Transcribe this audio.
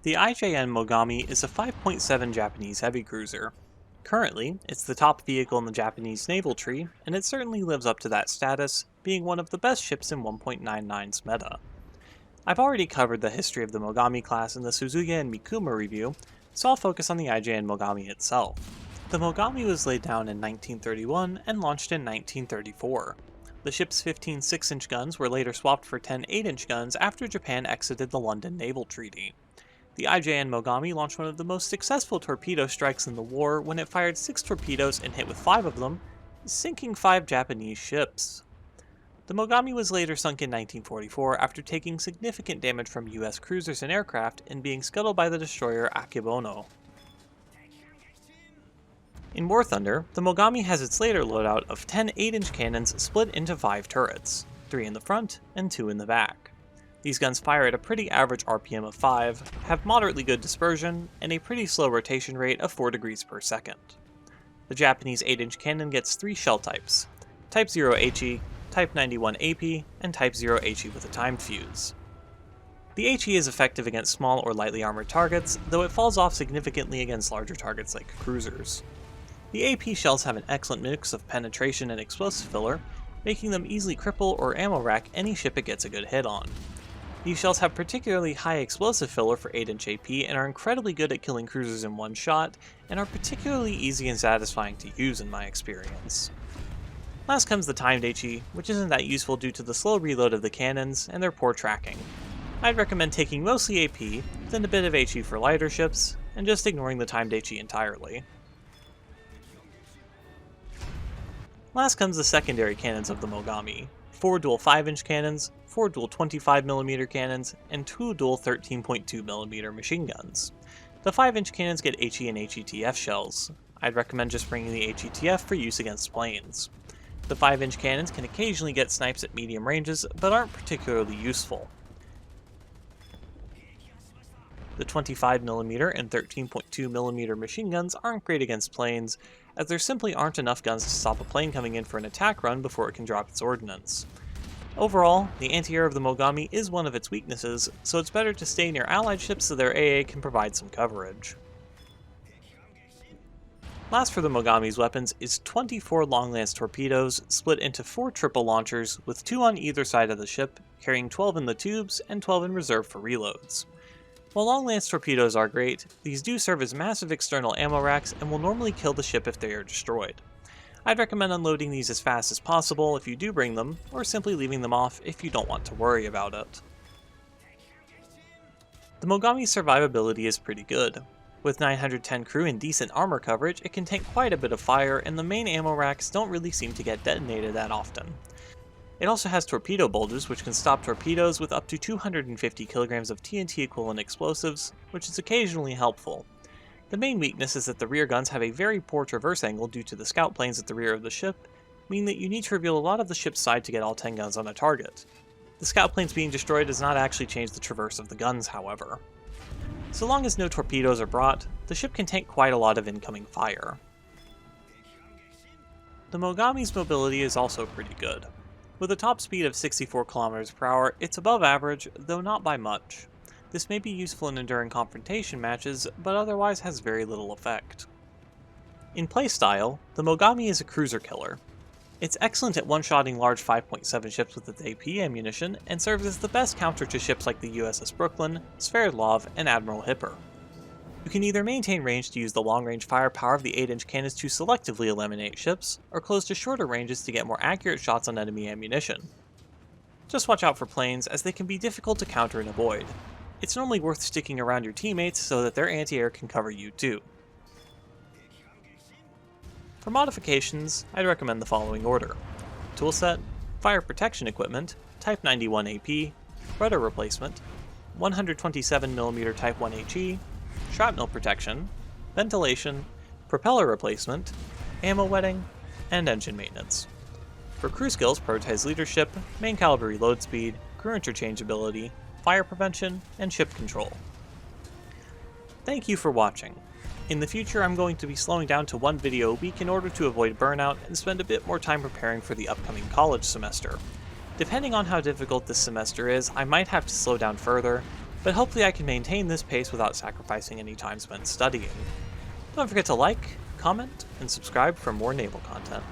The IJN Mogami is a 5.7 Japanese heavy cruiser. Currently, it's the top vehicle in the Japanese naval tree, and it certainly lives up to that status, being one of the best ships in 1.99's meta. I've already covered the history of the Mogami class in the Suzuya and Mikuma review, so I'll focus on the IJN Mogami itself. The Mogami was laid down in 1931 and launched in 1934. The ship's 15 6-inch guns were later swapped for 10 8-inch guns after Japan exited the London Naval Treaty. The IJN Mogami launched one of the most successful torpedo strikes in the war when it fired 6 torpedoes and hit with 5 of them, sinking 5 Japanese ships. The Mogami was later sunk in 1944 after taking significant damage from US cruisers and aircraft and being scuttled by the destroyer Akebono. In War Thunder, the Mogami has its later loadout of 10 8-inch cannons split into 5 turrets, 3 in the front and 2 in the back. These guns fire at a pretty average RPM of 5, have moderately good dispersion, and a pretty slow rotation rate of 4 degrees per second. The Japanese 8-inch cannon gets 3 shell types: Type 0 HE, Type 91 AP, and Type 0 HE with a timed fuse. The HE is effective against small or lightly armored targets, though it falls off significantly against larger targets like cruisers. The AP shells have an excellent mix of penetration and explosive filler, making them easily cripple or ammo rack any ship it gets a good hit on. These shells have particularly high explosive filler for 8-inch AP and are incredibly good at killing cruisers in one shot, and are particularly easy and satisfying to use in my experience. Last comes the timed HE, which isn't that useful due to the slow reload of the cannons and their poor tracking. I'd recommend taking mostly AP, then a bit of HE for lighter ships, and just ignoring the timed HE entirely. Last comes the secondary cannons of the Mogami: 4 dual 5-inch cannons, 4 dual 25mm cannons, and 2 dual 13.2mm machine guns. The 5-inch cannons get HE and HETF shells. I'd recommend just bringing the HETF for use against planes. The 5-inch cannons can occasionally get snipes at medium ranges, but aren't particularly useful. The 25mm and 13.2mm machine guns aren't great against planes, as there simply aren't enough guns to stop a plane coming in for an attack run before it can drop its ordnance. Overall, the anti-air of the Mogami is one of its weaknesses, so it's better to stay near allied ships so their AA can provide some coverage. Last for the Mogami's weapons is 24 long-lance torpedoes split into 4 triple launchers with 2 on either side of the ship, carrying 12 in the tubes and 12 in reserve for reloads. While long-lance torpedoes are great, these do serve as massive external ammo racks and will normally kill the ship if they are destroyed. I'd recommend unloading these as fast as possible if you do bring them, or simply leaving them off if you don't want to worry about it. The Mogami's survivability is pretty good. With 910 crew and decent armor coverage, it can tank quite a bit of fire, and the main ammo racks don't really seem to get detonated that often. It also has torpedo bulges, which can stop torpedoes with up to 250 kilograms of TNT equivalent explosives, which is occasionally helpful. The main weakness is that the rear guns have a very poor traverse angle due to the scout planes at the rear of the ship, meaning that you need to reveal a lot of the ship's side to get all 10 guns on a target. The scout planes being destroyed does not actually change the traverse of the guns, however. So long as no torpedoes are brought, the ship can tank quite a lot of incoming fire. The Mogami's mobility is also pretty good. With a top speed of 64 km per hour, it's above average, though not by much. This may be useful in enduring confrontation matches, but otherwise has very little effect. In playstyle, the Mogami is a cruiser killer. It's excellent at one-shotting large 5.7 ships with its AP ammunition, and serves as the best counter to ships like the USS Brooklyn, Sverdlov, and Admiral Hipper. You can either maintain range to use the long-range firepower of the 8-inch cannons to selectively eliminate ships, or close to shorter ranges to get more accurate shots on enemy ammunition. Just watch out for planes, as they can be difficult to counter and avoid. It's normally worth sticking around your teammates so that their anti-air can cover you too. For modifications, I'd recommend the following order: Toolset, Fire Protection Equipment, Type 91 AP, Rudder Replacement, 127mm Type 1 HE, Shrapnel Protection, Ventilation, Propeller Replacement, Ammo Wetting, and Engine Maintenance. For crew skills, prioritize leadership, main caliber reload speed, crew interchangeability, fire prevention, and ship control. Thank you for watching. In the future, I'm going to be slowing down to 1 video a week in order to avoid burnout and spend a bit more time preparing for the upcoming college semester. Depending on how difficult this semester is, I might have to slow down further, but hopefully I can maintain this pace without sacrificing any time spent studying. Don't forget to like, comment, and subscribe for more naval content.